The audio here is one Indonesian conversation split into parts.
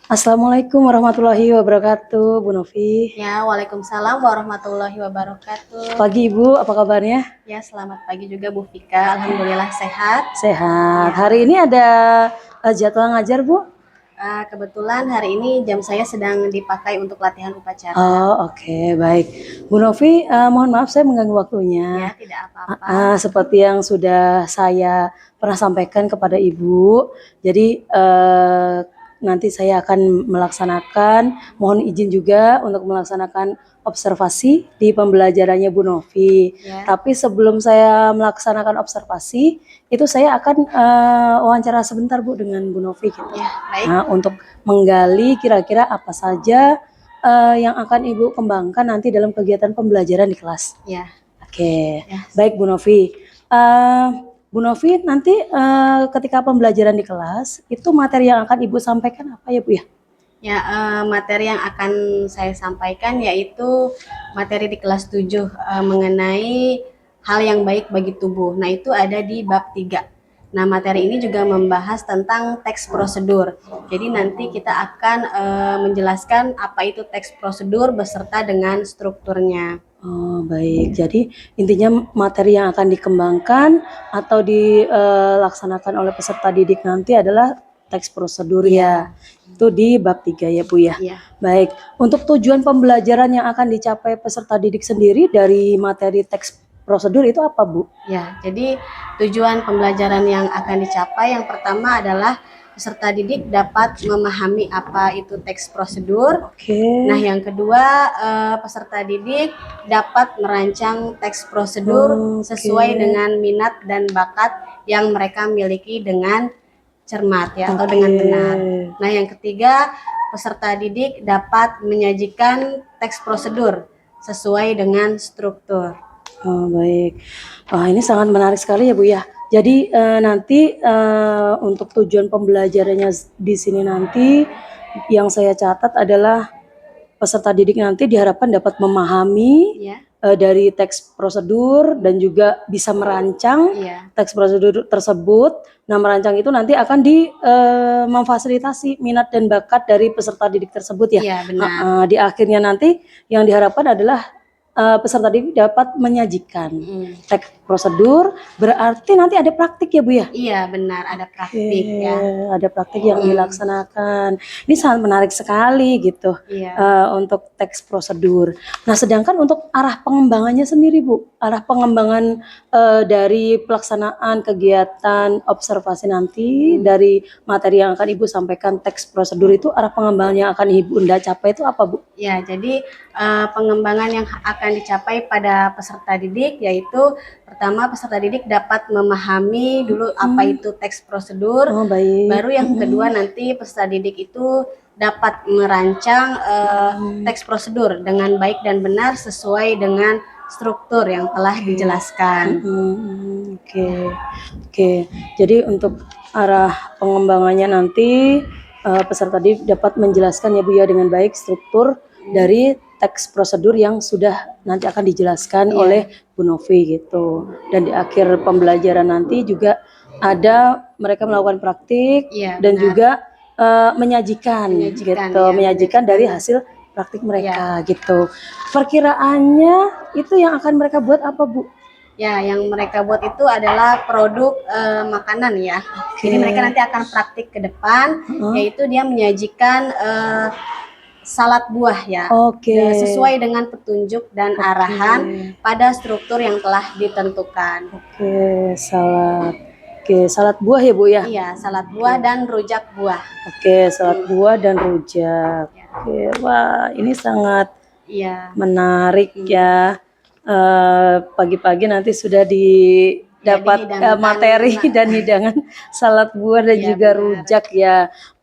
Assalamualaikum warahmatullahi wabarakatuh, Bu Novi. Ya, waalaikumsalam warahmatullahi wabarakatuh. Pagi Ibu, apa kabarnya? Ya, selamat pagi juga Bu Vika. Alhamdulillah sehat. Sehat. Ya. Hari ini ada jadwal ngajar Bu? Kebetulan hari ini jam saya sedang dipakai untuk latihan upacara. Oh, oke, baik. Bu Novi, mohon maaf saya mengganggu waktunya. Ya, tidak apa-apa. Seperti yang sudah saya pernah sampaikan kepada Ibu, jadi nanti saya akan melaksanakan, mohon izin juga untuk melaksanakan observasi di pembelajarannya Bu Novi. Ya. Tapi sebelum saya melaksanakan observasi, itu saya akan wawancara sebentar Bu dengan Bu Novi gitu. Ya, baik. Nah, untuk menggali kira-kira apa saja yang akan Ibu kembangkan nanti dalam kegiatan pembelajaran di kelas. Ya. Oke, ya. Baik Bu Novi. Bu Novi, nanti ketika pembelajaran di kelas, itu materi yang akan Ibu sampaikan apa ya Bu ya? Ya, materi yang akan saya sampaikan yaitu materi di kelas 7 mengenai hal yang baik bagi tubuh. Nah, itu ada di bab 3. Nah, materi ini juga membahas tentang teks prosedur. Jadi nanti kita akan menjelaskan apa itu teks prosedur beserta dengan strukturnya. Oh, baik. Jadi intinya materi yang akan dikembangkan atau dilaksanakan oleh peserta didik nanti adalah teks prosedur ya. Itu di bab 3 ya Bu ya. Ya. Baik. Untuk tujuan pembelajaran yang akan dicapai peserta didik sendiri dari materi teks prosedur itu apa Bu? Ya, jadi tujuan pembelajaran yang akan dicapai yang pertama adalah peserta didik dapat memahami apa itu teks prosedur. Nah, yang kedua peserta didik dapat merancang teks prosedur sesuai dengan minat dan bakat yang mereka miliki dengan cermat ya atau dengan benar. Nah, yang ketiga peserta didik dapat menyajikan teks prosedur sesuai dengan struktur. Oh, baik. Ini sangat menarik sekali ya Bu ya. Jadi nanti untuk tujuan pembelajarannya di sini nanti yang saya catat adalah peserta didik nanti diharapkan dapat memahami dari teks prosedur dan juga bisa merancang teks prosedur tersebut. Nah, merancang itu nanti akan memfasilitasi minat dan bakat dari peserta didik tersebut ya. Iya, benar. Di akhirnya nanti yang diharapkan adalah peserta didik dapat menyajikan teks prosedur, berarti nanti ada praktik ya Bu ya? Iya, benar, ada praktik ya. Ada praktik yang dilaksanakan. Ini sangat menarik sekali gitu untuk teks prosedur. Nah, sedangkan untuk arah pengembangannya sendiri Bu, arah pengembangan dari pelaksanaan kegiatan observasi nanti dari materi yang akan Ibu sampaikan teks prosedur itu, arah pengembangan yang akan Ibu capai itu apa Bu? Ya, jadi pengembangan yang akan dicapai pada peserta didik yaitu pertama peserta didik dapat memahami dulu apa itu teks prosedur. Baru yang kedua nanti peserta didik itu dapat merancang teks prosedur dengan baik dan benar sesuai dengan struktur yang telah dijelaskan. Oke. Jadi untuk arah pengembangannya nanti peserta didik dapat menjelaskan ya Bu ya dengan baik struktur dari teks prosedur yang sudah nanti akan dijelaskan oleh Bu Novi gitu. Dan di akhir pembelajaran nanti juga ada mereka melakukan praktik dan juga menyajikan dari hasil praktik mereka gitu. Perkiraannya itu yang akan mereka buat apa Bu? Ya, yang mereka buat itu adalah produk makanan ya. Jadi mereka nanti akan praktik ke depan, yaitu dia menyajikan salat buah ya. Oke. Sesuai dengan petunjuk dan arahan pada struktur yang telah ditentukan. Oke, salad. Oke, salad buah ya, Bu ya? Iya, salat buah dan rujak buah. Oke, salad buah dan rujak. Oke, wah ini sangat Iya. menarik ya. Pagi-pagi nanti sudah dapat dihidangkan. materi dan hidangan salad buah dan Iya, juga benar. rujak ya.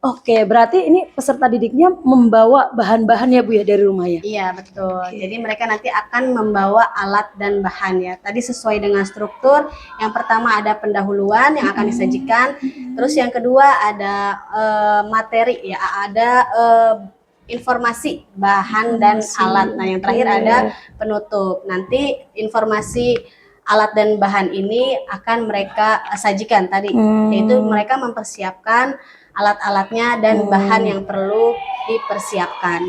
Oke, berarti ini peserta didiknya membawa bahan-bahan ya Bu ya dari rumah ya? Iya, betul. Jadi mereka nanti akan membawa alat dan bahan ya. Tadi sesuai dengan struktur. Yang pertama ada pendahuluan yang akan disajikan. Terus yang kedua ada materi ya, ada informasi bahan dan alat. Nah, yang terakhir ada penutup. Nanti informasi alat dan bahan ini akan mereka sajikan tadi, yaitu mereka mempersiapkan alat-alatnya dan bahan yang perlu dipersiapkan.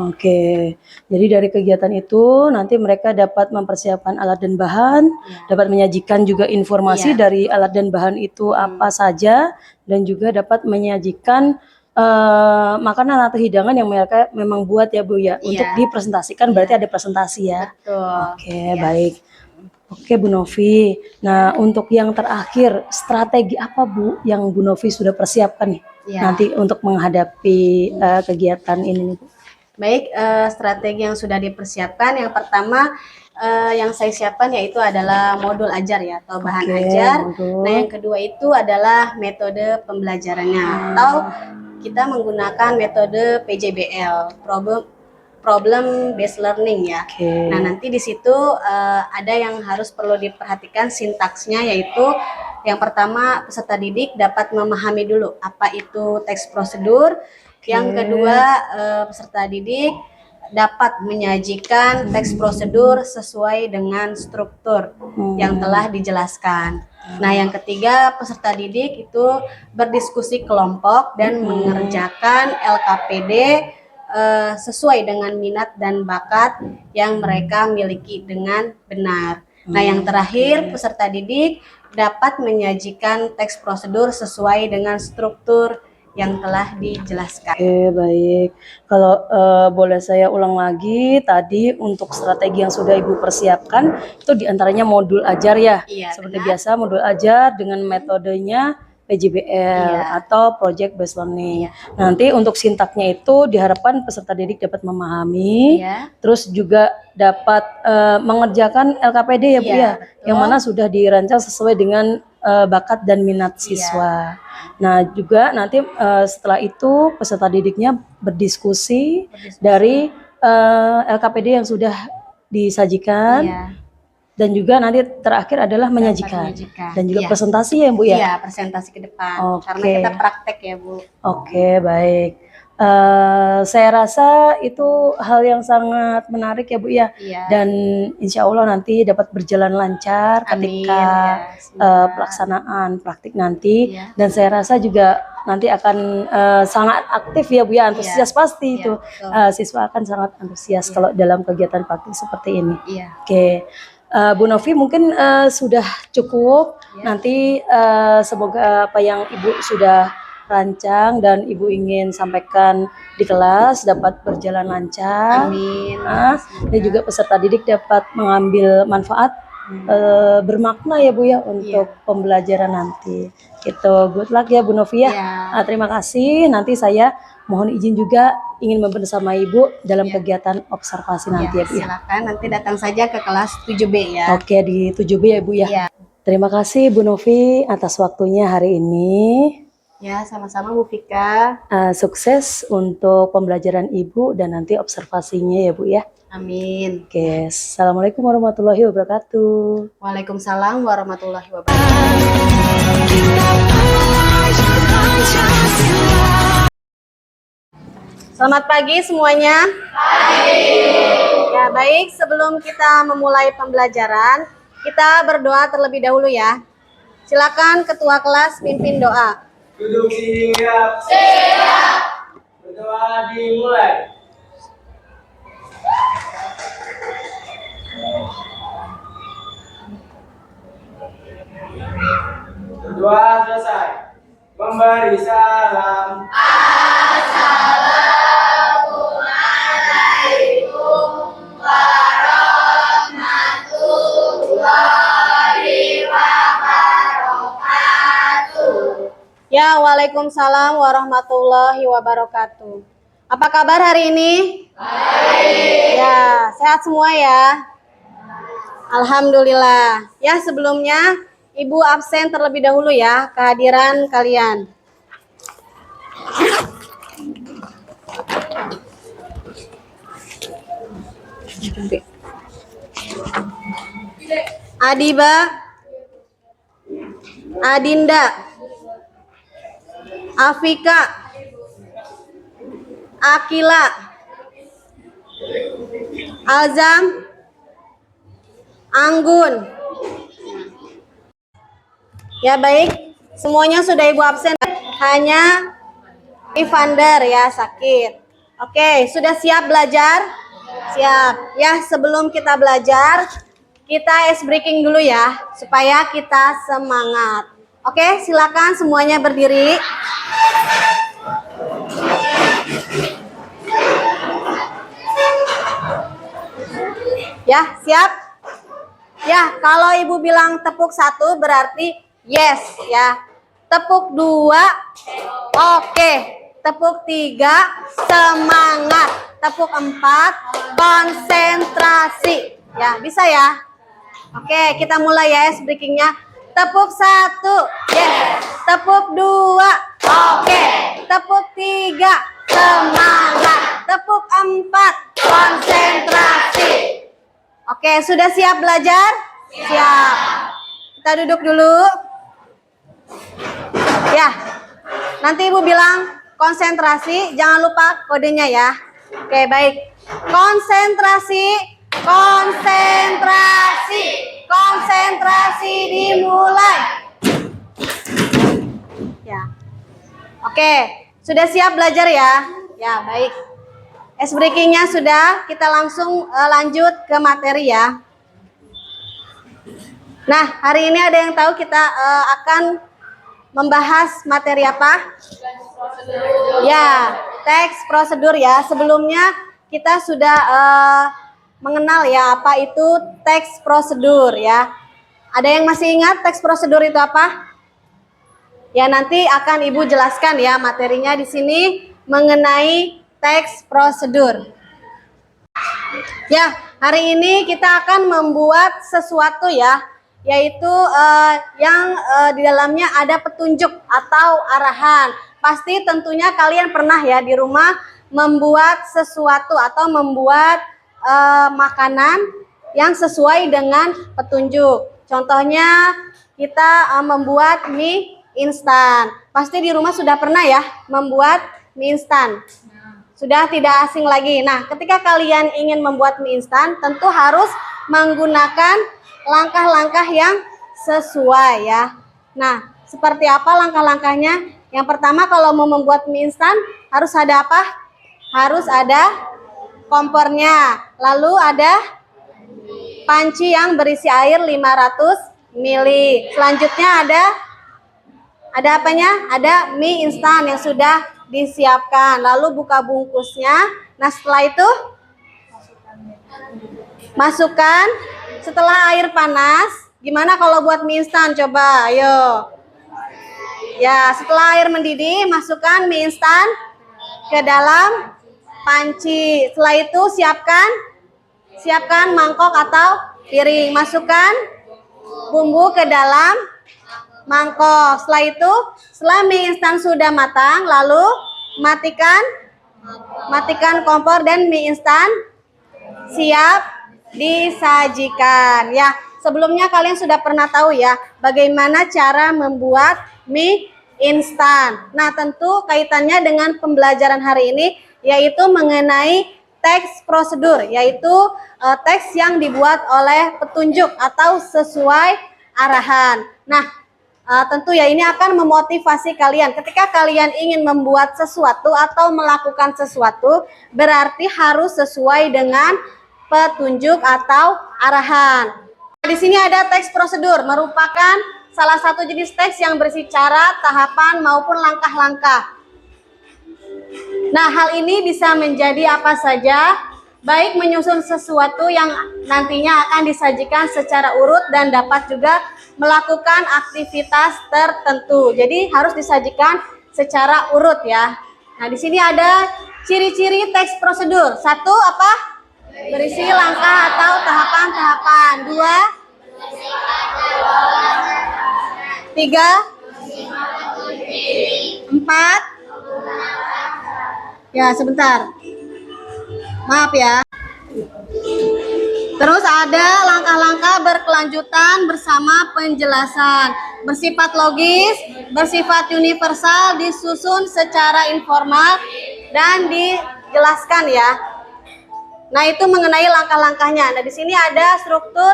Oke, jadi dari kegiatan itu nanti mereka dapat mempersiapkan alat dan bahan, dapat menyajikan juga informasi dari alat dan bahan itu apa saja, dan juga dapat menyajikan makanan atau hidangan yang mereka memang buat ya Bu ya, untuk dipresentasikan. Berarti ada presentasi ya. Betul. Oke, baik. Oke Bu Novi, nah untuk yang terakhir, strategi apa Bu yang Bu Novi sudah persiapkan nih nanti untuk menghadapi kegiatan ini nih Bu? Baik, strategi yang sudah dipersiapkan, yang pertama yang saya siapkan yaitu adalah modul ajar ya, atau bahan ajar. Nah, yang kedua itu adalah metode pembelajarannya, atau kita menggunakan metode PJBL, problem based learning ya. Nah, nanti di situ ada yang harus perlu diperhatikan sintaksnya, yaitu yang pertama peserta didik dapat memahami dulu apa itu teks prosedur. Yang kedua peserta didik dapat menyajikan teks prosedur sesuai dengan struktur yang telah dijelaskan. Nah, yang ketiga peserta didik itu berdiskusi kelompok dan mengerjakan LKPD sesuai dengan minat dan bakat yang mereka miliki dengan benar. Nah, yang terakhir peserta didik dapat menyajikan teks prosedur sesuai dengan struktur yang telah dijelaskan. Oke, baik. Kalau boleh saya ulang lagi, tadi untuk strategi yang sudah Ibu persiapkan itu diantaranya modul ajar ya. Iya, seperti biasa modul ajar dengan metodenya PJBL atau Project Based Learning. Nanti untuk sintaknya itu diharapkan peserta didik dapat memahami, terus juga dapat mengerjakan LKPD ya Bu ya, yang mana sudah dirancang sesuai dengan bakat dan minat siswa. Nah, juga nanti setelah itu peserta didiknya berdiskusi dari LKPD yang sudah disajikan. Dan juga nanti terakhir adalah menyajikan. Dan juga presentasi ya Bu ya? Iya, presentasi ke depan. Karena kita praktek ya Bu. Oke, baik. Saya rasa itu hal yang sangat menarik ya Bu ya. Dan insya Allah nanti dapat berjalan lancar ketika pelaksanaan praktik nanti. Dan saya rasa juga nanti akan sangat aktif ya Bu ya, antusias pasti itu. Siswa akan sangat antusias kalau dalam kegiatan praktik seperti ini. Oke. Bu Novi mungkin sudah cukup. Nanti semoga apa yang Ibu sudah rancang dan Ibu ingin sampaikan di kelas dapat berjalan lancar. Amin. Dan juga peserta didik dapat mengambil manfaat bermakna ya Bu ya untuk pembelajaran nanti. Gitu. Good luck ya Bu Novi ya. Terima kasih. Nanti saya mohon izin juga ingin bersama Ibu dalam kegiatan observasi nanti ya Bu ya. Silakan nanti datang saja ke kelas 7B ya. Oke, di 7B ya Bu ya. Terima kasih Bu Novi atas waktunya hari ini. Ya, sama-sama Bu Vika. Sukses untuk pembelajaran Ibu dan nanti observasinya ya Bu ya. Amin. Oke, Assalamualaikum warahmatullahi wabarakatuh. Waalaikumsalam warahmatullahi wabarakatuh. Selamat pagi semuanya. Ya, baik, sebelum kita memulai pembelajaran, kita berdoa terlebih dahulu ya. Silakan ketua kelas pimpin doa. Duduk siap. Siap. Berdoa dimulai. Berdoa selesai. Memberi salam. Assalamualaikum. Ya, waalaikumsalam warahmatullahi wabarakatuh. Apa kabar hari ini? Baik. Ya, sehat semua ya? Alhamdulillah. Ya, sebelumnya Ibu absen terlebih dahulu ya, kehadiran kalian. Adiba, Adinda, Afika, Akila, Azam, Anggun. Ya baik, semuanya sudah Ibu absen. Hanya Ivander ya sakit. Oke, sudah siap belajar? Siap. Ya, sebelum kita belajar, kita ice breaking dulu ya, supaya kita semangat. Oke, silakan semuanya berdiri. Ya, siap? Ya, kalau Ibu bilang tepuk 1 berarti yes ya. Tepuk 2, oke. Tepuk 3, semangat. Tepuk 4, konsentrasi. Ya, bisa ya? Oke, kita mulai ya ice breakingnya. Tepuk 1, yes. Tepuk 2, oke. Tepuk 3, semangat. Tepuk 4, konsentrasi. Oke, sudah siap belajar? Siap. Kita duduk dulu. Ya, nanti Ibu bilang konsentrasi, jangan lupa kodenya ya. Oke, baik. Konsentrasi, konsentrasi, konsentrasi dimulai. Ya. Oke, sudah siap belajar ya? Ya, baik. Ice breakingnya sudah, kita langsung lanjut ke materi ya. Nah, hari ini ada yang tahu kita akan membahas materi apa? Ya, teks prosedur ya. Sebelumnya kita sudah mengenal ya apa itu teks prosedur ya. Ada yang masih ingat teks prosedur itu apa? Ya, nanti akan Ibu jelaskan ya materinya di sini mengenai teks prosedur. Ya, hari ini kita akan membuat sesuatu ya, yaitu yang di dalamnya ada petunjuk atau arahan. Pasti tentunya kalian pernah ya di rumah membuat sesuatu atau membuat makanan yang sesuai dengan petunjuk. Contohnya kita membuat mie instan. Pasti di rumah sudah pernah ya membuat mie instan. Sudah tidak asing lagi. Nah, ketika kalian ingin membuat mie instan, tentu harus menggunakan langkah-langkah yang sesuai ya. Nah, seperti apa langkah-langkahnya? Yang pertama, kalau mau membuat mie instan, harus ada apa? Harus ada kompornya. Lalu ada panci yang berisi air 500 ml. Selanjutnya ada apanya? Ada mie instan yang sudah disiapkan, lalu buka bungkusnya. Nah, setelah itu masukkan setelah air panas. Gimana kalau buat mie instan? Coba, ayo. Ya, setelah air mendidih, masukkan mie instan ke dalam panci. Setelah itu siapkan mangkok atau piring. Masukkan bumbu ke dalam mangkok. Setelah itu, setelah mie instan sudah matang, lalu matikan kompor dan mie instan siap disajikan. Ya, sebelumnya kalian sudah pernah tahu ya bagaimana cara membuat mie instan. Nah, tentu kaitannya dengan pembelajaran hari ini yaitu mengenai teks prosedur, yaitu teks yang dibuat oleh petunjuk atau sesuai arahan. Nah, tentu ya ini akan memotivasi kalian. Ketika kalian ingin membuat sesuatu atau melakukan sesuatu, berarti harus sesuai dengan petunjuk atau arahan. Di sini ada teks prosedur, merupakan salah satu jenis teks yang berisi cara, tahapan, maupun langkah-langkah. Nah, hal ini bisa menjadi apa saja, baik menyusun sesuatu yang nantinya akan disajikan secara urut dan dapat juga melakukan aktivitas tertentu. Jadi harus disajikan secara urut ya. Nah, di sini ada ciri-ciri teks prosedur. 1 apa? Berisi langkah atau tahapan-tahapan. 2, 3, 4. Ya, sebentar. Maaf ya. Terus ada langkah-langkah berkelanjutan bersama penjelasan. Bersifat logis, bersifat universal, disusun secara informal, dan dijelaskan ya. Nah, itu mengenai langkah-langkahnya. Nah, di sini ada struktur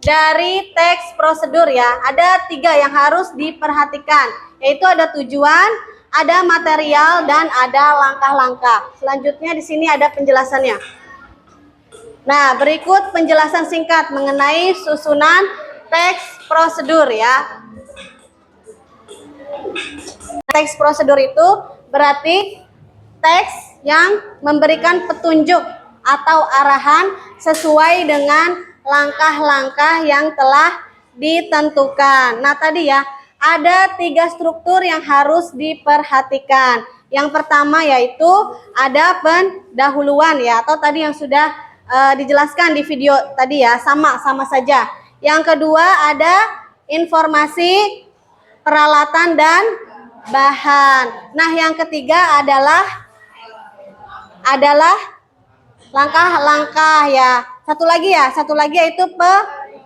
dari teks prosedur ya. Ada 3 yang harus diperhatikan, yaitu ada tujuan, ada material, dan ada langkah-langkah. Selanjutnya di sini ada penjelasannya. Nah, berikut penjelasan singkat mengenai susunan teks prosedur ya. Teks prosedur itu berarti teks yang memberikan petunjuk atau arahan sesuai dengan langkah-langkah yang telah ditentukan. Nah, tadi ya, ada 3 struktur yang harus diperhatikan. Yang pertama yaitu ada pendahuluan ya, atau tadi yang sudah dijelaskan di video tadi ya, sama saja. Yang kedua ada informasi, peralatan, dan bahan. Nah, yang ketiga adalah langkah-langkah ya. Satu lagi yaitu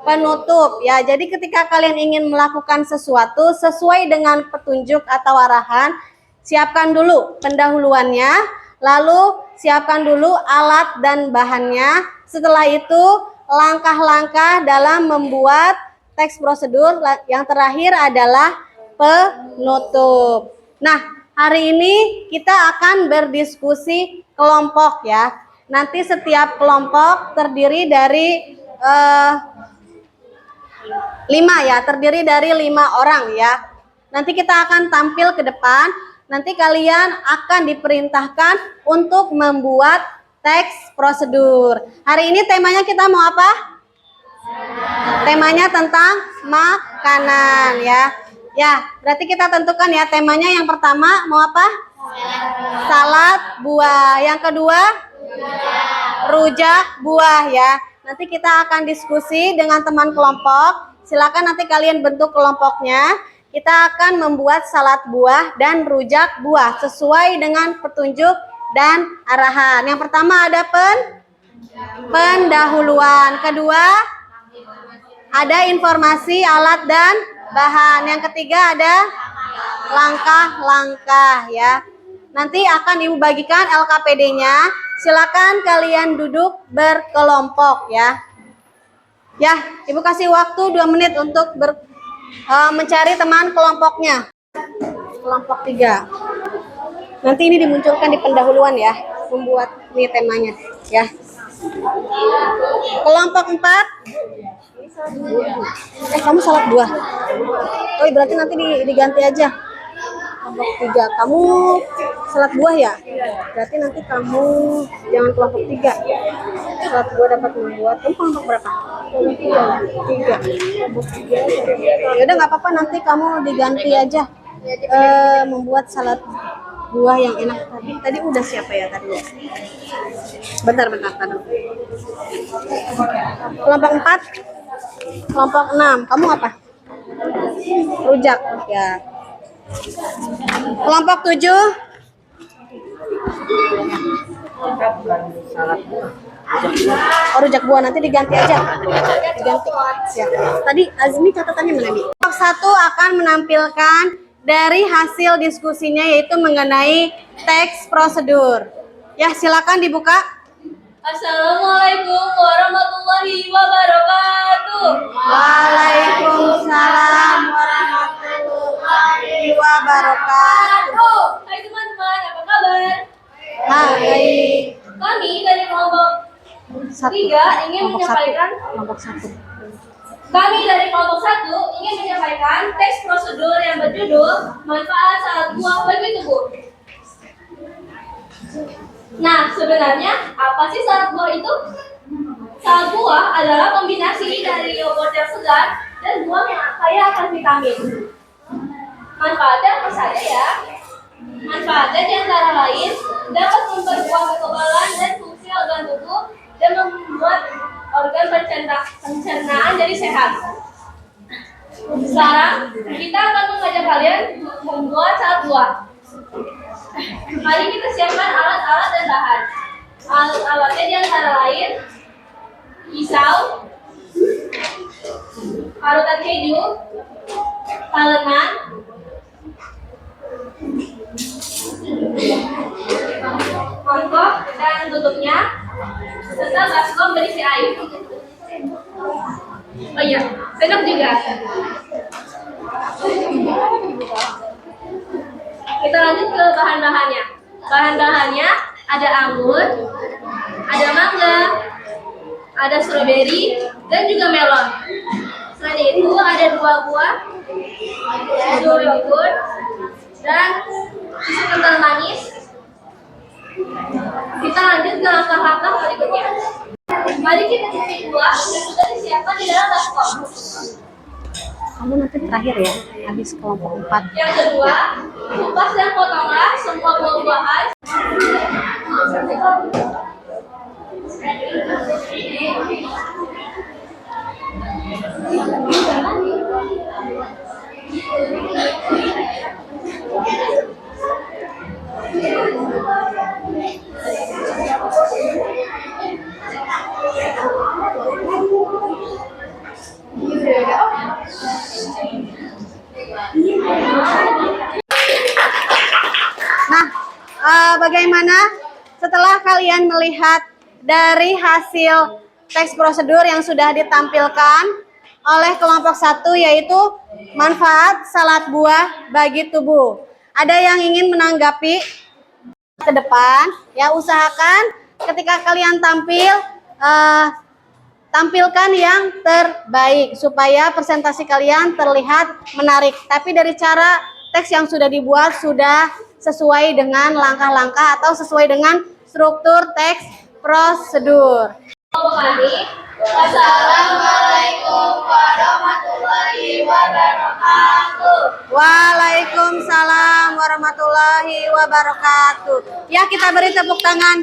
penutup ya. Jadi ketika kalian ingin melakukan sesuatu sesuai dengan petunjuk atau arahan, siapkan dulu pendahuluannya, lalu siapkan dulu alat dan bahannya. Setelah itu langkah-langkah dalam membuat teks prosedur. Yang terakhir adalah penutup. Nah, hari ini kita akan berdiskusi kelompok ya. Nanti setiap kelompok terdiri dari 5 ya, terdiri dari 5 orang ya. Nanti kita akan tampil ke depan. Nanti kalian akan diperintahkan untuk membuat teks prosedur. Hari ini temanya kita mau apa? Temanya tentang makanan ya. Ya, berarti kita tentukan ya temanya. Yang pertama mau apa? Salad buah. Yang kedua? Rujak buah ya. Nanti kita akan diskusi dengan teman kelompok. Silakan nanti kalian bentuk kelompoknya. Kita akan membuat salad buah dan rujak buah sesuai dengan petunjuk dan arahan. Yang pertama ada pendahuluan. Kedua, ada informasi, alat, dan bahan. Yang ketiga ada langkah-langkah ya. Nanti akan Ibu bagikan LKPD-nya. Silakan kalian duduk berkelompok ya. Ya, Ibu kasih waktu 2 menit untuk mencari teman kelompoknya. Kelompok 3. Nanti ini dimunculkan di pendahuluan ya, membuat ini temanya ya. Kelompok 4. Kamu salad buah. Oh, berarti nanti diganti aja. Kelompok 3. Kamu salad buah ya? Berarti nanti kamu jangan kelompok 3. Salad buah dapat membuat. Kamu kelompok berapa? 3. Ya udah nggak apa-apa, nanti kamu diganti aja membuat salad buah yang enak. Tadi udah siapa ya tadi? Bentar. Kelompok 4. Kelompok 6. Kamu apa? Rujak ya. Kelompok 7. Oh, rujak buah nanti diganti aja. Diganti. Ya. Tadi Azmi catatannya mana, Bi? Kelompok 1 akan menampilkan dari hasil diskusinya yaitu mengenai teks prosedur. Ya, silakan dibuka. Assalamualaikum warahmatullahi wabarakatuh. Waalaikumsalam warahmatullahi wabarakatuh. Hai teman-teman, apa kabar? Hai. Kami dari kelompok 3 ingin menyampaikan Kami dari kelompok 1 ingin menyampaikan teks prosedur yang berjudul manfaat salad buah bagi tubuh. Nah, sebenarnya apa sih salad buah itu? Salad buah adalah kombinasi dari yogurt yang segar dan buah yang kaya akan vitamin. Manfaatnya apa saja ya? Manfaatnya di antara lain dapat memperkuat kekebalan dan fungsi organ tubuh dan membuat organ pencernaan jadi sehat. Sekarang kita akan mengajak kalian membuat salad buah. Mari kita siapkan alat-alat dan bahan. Alat-alatnya di antara lain pisau, parutan keju, talenan, mangkok dan tutupnya, serta baskom berisi air. Oh iya, sendok juga. Kita lanjut ke bahan-bahannya. Bahan-bahannya ada anggur, ada mangga, ada stroberi, dan juga melon. Selain itu ada 2 buah, yogurt, dan susu kental manis. Kita lanjut ke langkah-langkah berikutnya. Mari kita pilih buah yang sudah disiapkan di dalam baskom. Kamu nanti terakhir ya, habis kelompok 4. Yang kedua, kupas dan potonglah semua buah-buahan. Nah, bagaimana setelah kalian melihat dari hasil teks prosedur yang sudah ditampilkan oleh kelompok 1, yaitu manfaat salad buah bagi tubuh. Ada yang ingin menanggapi ke depan? Ya, usahakan ketika kalian tampilkan yang terbaik supaya presentasi kalian terlihat menarik. Tapi dari cara teks yang sudah dibuat sudah sesuai dengan langkah-langkah atau sesuai dengan struktur teks prosedur. Wassalamualaikum warahmatullahi wabarakatuh. Waalaikumsalam warahmatullahi wabarakatuh. Ya, kita beri tepuk tangan